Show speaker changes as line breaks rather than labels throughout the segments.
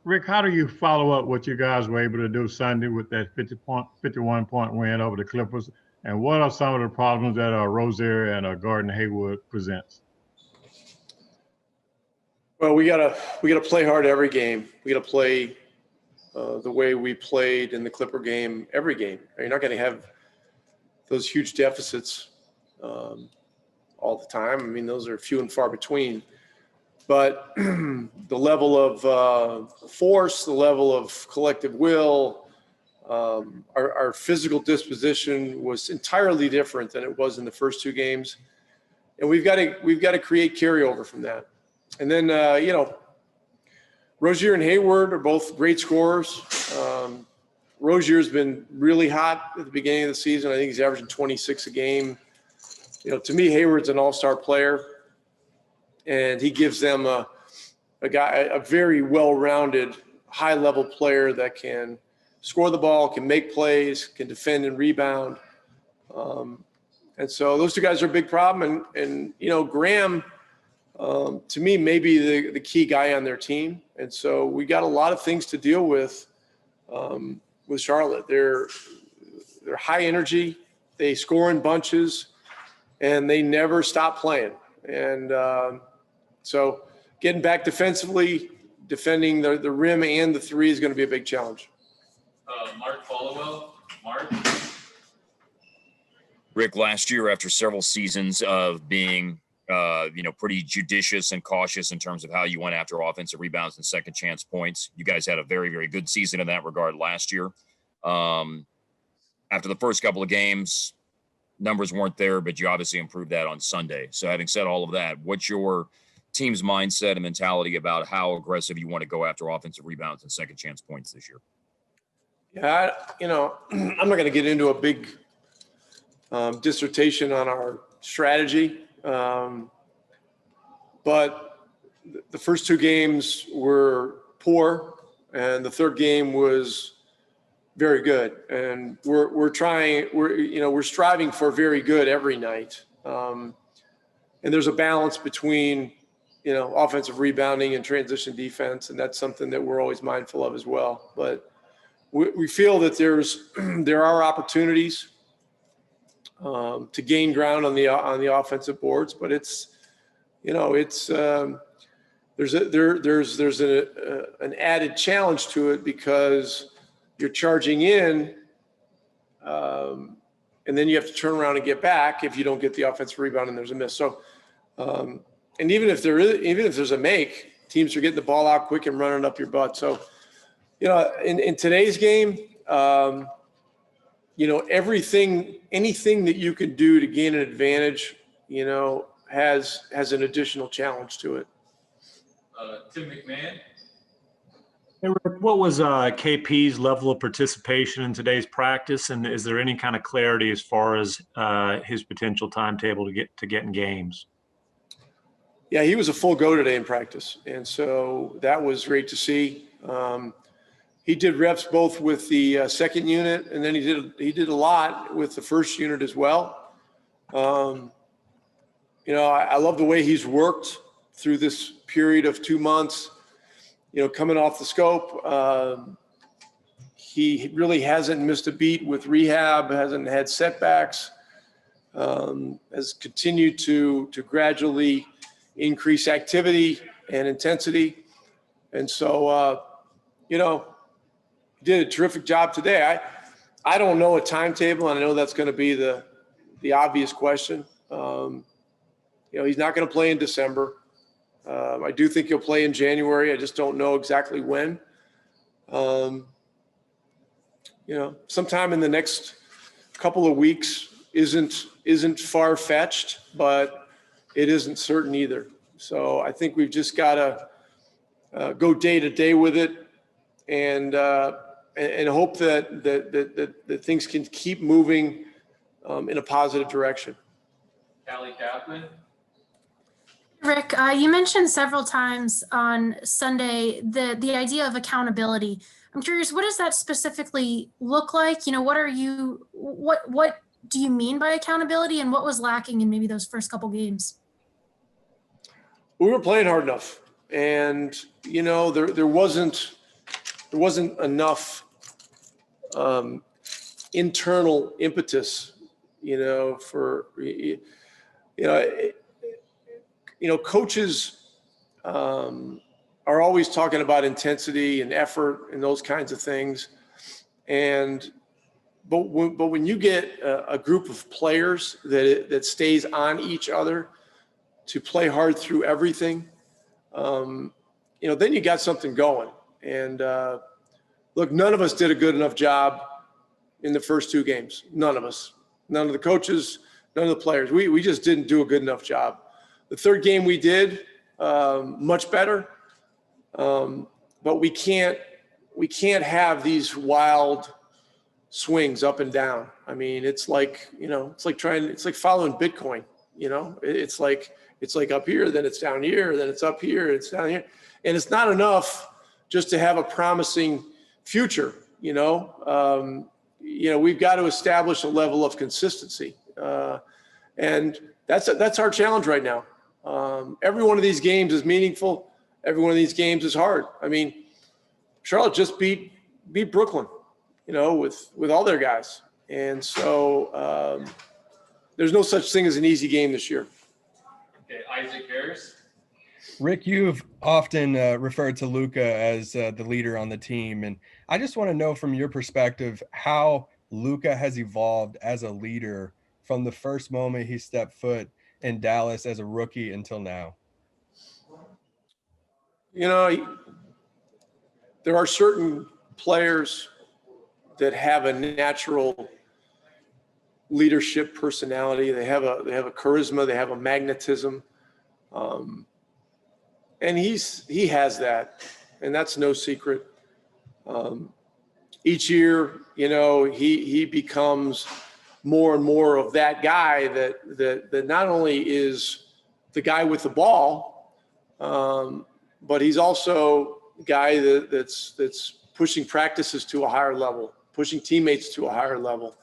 Rick, how do you follow up what you guys were able to do Sunday with that 51-point win over the Clippers? And what are some of the problems that Rozier and Gordon Hayward presents?
Well, we gotta play hard every game. We gotta play the way we played in the Clipper game every game. You're not going to have those huge deficits all the time. I mean, those are few and far between. But the level of force, the level of collective will, our physical disposition was entirely different than it was in the first two games, and we've got to create carryover from that. And then Rozier and Hayward are both great scorers. Rozier's been really hot at the beginning of the season. I think he's averaging 26 a game. To me, Hayward's an all-star player, and he gives them a very well-rounded, high-level player that can score the ball, can make plays, can defend and rebound. And so those two guys are a big problem. And Graham, to me, may be the key guy on their team. And so we got a lot of things to deal with Charlotte. They're high energy, they score in bunches, and they never stop playing. And so getting back defensively, defending the rim and the three is going to be a big challenge.
Mark Followell. Mark?
Rick, last year, after several seasons of being pretty judicious and cautious in terms of how you went after offensive rebounds and second chance points, you guys had a very, very good season in that regard last year. After the first couple of games, numbers weren't there, but you obviously improved that on Sunday. So having said all of that, what's your team's mindset and mentality about how aggressive you want to go after offensive rebounds and second chance points this year?
Yeah, I'm not going to get into a big dissertation on our strategy. But the first two games were poor, and the third game was very good. And we're striving for very good every night. And there's a balance between, offensive rebounding and transition defense, and that's something that we're always mindful of as well. But we feel that there are opportunities to gain ground on the offensive boards, but there's an added challenge to it because you're charging in, and then you have to turn around and get back if you don't get the offensive rebound and there's a miss. So, and even if there's a make, teams are getting the ball out quick and running up your butt. So, in today's game, anything that you can do to gain an advantage, has an additional challenge to it.
Tim McMahon.
Hey, Rick, what was KP's level of participation in today's practice, and is there any kind of clarity as far as his potential timetable to get in games?
Yeah, he was a full go today in practice, and so that was great to see. He did reps both with the second unit, and then he did a lot with the first unit as well. I love the way he's worked through this period of 2 months. Coming off the scope, he really hasn't missed a beat with rehab, hasn't had setbacks, has continued to gradually increase activity and intensity. And so, he did a terrific job today. I don't know a timetable, and I know that's going to be the obvious question. He's not going to play in December. I do think he'll play in January. I just don't know exactly when. Sometime in the next couple of weeks isn't far-fetched, but it isn't certain either. So I think we've just got to go day to day with it, and hope that things can keep moving in a positive direction.
Callie Kaplan.
Rick, you mentioned several times on Sunday the idea of accountability. I'm curious, what does that specifically look like? What do you mean by accountability, and what was lacking in maybe those first couple games?
We were playing hard enough, and there wasn't there wasn't enough internal impetus, coaches are always talking about intensity and effort and those kinds of things. But when you get a group of players that stays on each other to play hard through everything, then you got something going. And look, none of us did a good enough job in the first 2 games. None of us. None of the coaches, none of the players. We just didn't do a good enough job. The 3rd game we did much better, but we can't have these wild swings up and down. I mean, it's like following Bitcoin. It's like up here, then it's down here, then it's up here, it's down here, and it's not enough just to have a promising future. We've got to establish a level of consistency, and that's our challenge right now. Every one of these games is meaningful. Every one of these games is hard. I mean, Charlotte just beat Brooklyn, with all their guys. And so there's no such thing as an easy game this year.
Okay, Isaac Harris.
Rick, you've often referred to Luka as the leader on the team. And I just want to know from your perspective how Luka has evolved as a leader from the first moment he stepped foot in Dallas as a rookie until now.
There are certain players that have a natural leadership personality. They have a charisma. They have a magnetism, and he has that, and that's no secret. Each year, he becomes more and more of that guy that not only is the guy with the ball, but he's also a guy that's pushing practices to a higher level, pushing teammates to a higher level.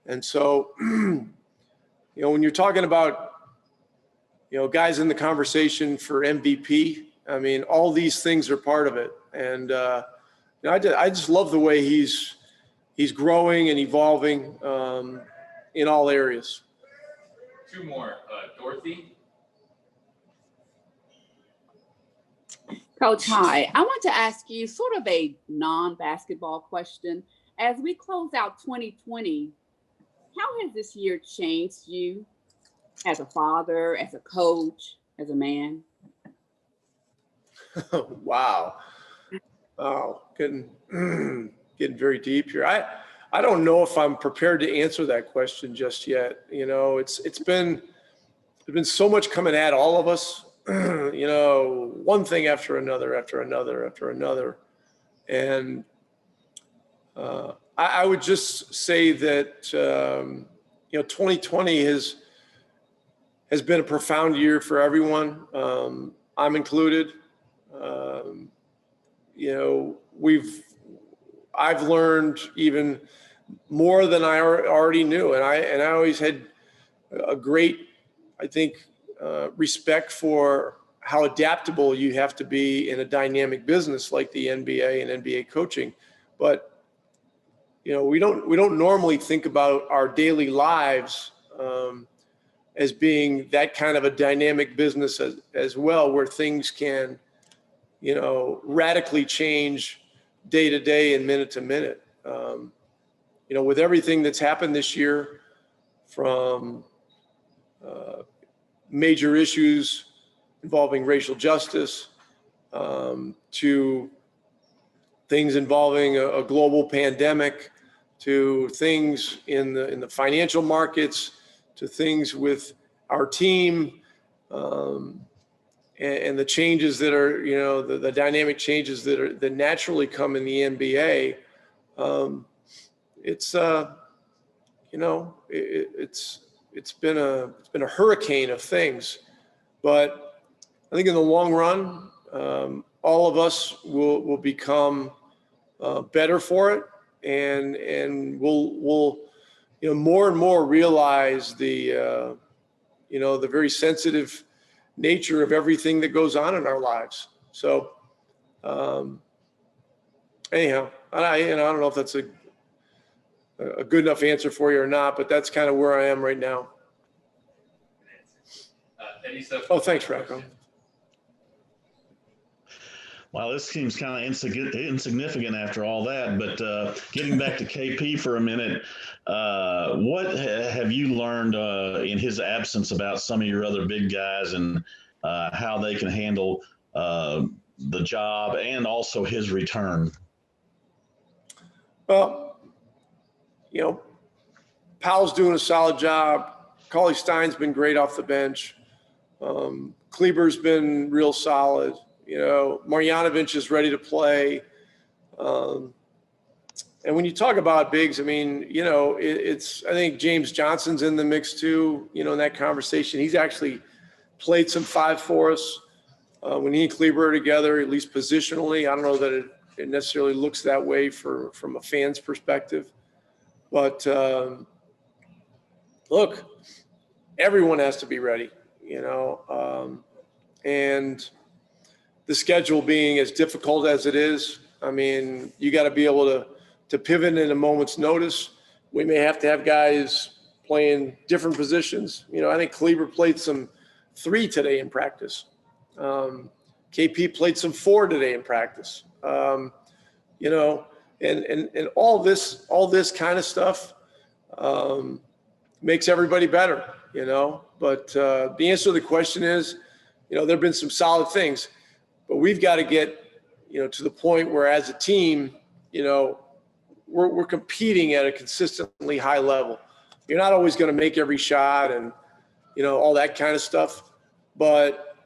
And so, when you're talking about, guys in the conversation for MVP, I mean, all these things are part of it. And I just love the way he's growing and evolving in all areas.
2 more. Dorothy.
Coach, hi. I want to ask you sort of a non-basketball question. As we close out 2020, how has this year changed you as a father, as a coach, as a man?
Wow. Oh, getting very deep here. I don't know if I'm prepared to answer that question just yet. There's been so much coming at all of us, one thing after another. And I would just say that, 2020 has been a profound year for everyone. I'm included. I've learned even more than I already knew. And I always had a great, I think, respect for how adaptable you have to be in a dynamic business like the NBA and NBA coaching. But, we don't normally think about our daily lives as being that kind of a dynamic business as well, where things can, radically change day to day and minute to minute. With everything that's happened this year, from major issues involving racial justice to things involving a global pandemic, to things in the financial markets, to things with our team, and the changes that are, the dynamic changes that naturally come in the NBA. It's been a hurricane of things, but I think in the long run, all of us will become better for it, and we'll more and more realize the very sensitive nature of everything that goes on in our lives. So, anyhow, I don't know if that's a good enough answer for you or not, but that's kind of where I am right now.
Any stuff?
Oh, thanks, Rocco.
Well, this seems kind of insignificant after all that, but getting back to KP for a minute, what have you learned in his absence about some of your other big guys and how they can handle the job and also his return?
Well, Powell's doing a solid job. Cauley-Stein's been great off the bench. Kleber's been real solid. Marjanovic is ready to play. And when you talk about bigs, I mean, I think James Johnson's in the mix too, in that conversation. He's actually played some five for us when he and Kleber are together, at least positionally. I don't know that it necessarily looks that way from a fan's perspective. But look, everyone has to be ready, and the schedule being as difficult as it is, I mean, you got to be able to pivot in a moment's notice. We may have to have guys playing different positions. I think Kleber played some 3 today in practice. KP played some 4 today in practice. And all this kind of stuff makes everybody better, But the answer to the question is, there've been some solid things. But we've got to get, to the point where as a team, we're competing at a consistently high level. You're not always going to make every shot and, all that kind of stuff. But,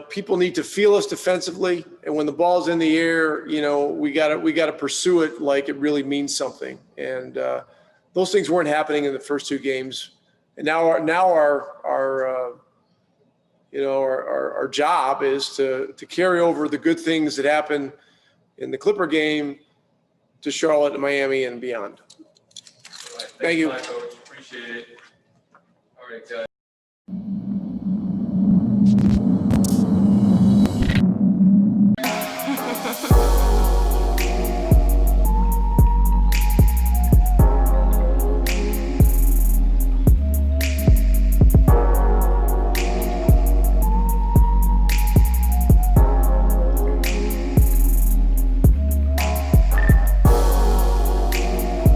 people need to feel us defensively. And when the ball's in the air, we got to pursue it like it really means something. And those things weren't happening in the first 2 games. And now our job is to carry over the good things that happened in the Clipper game to Charlotte and Miami and beyond.
All right,
Thank you.
Coach. Appreciate it. All right, guys.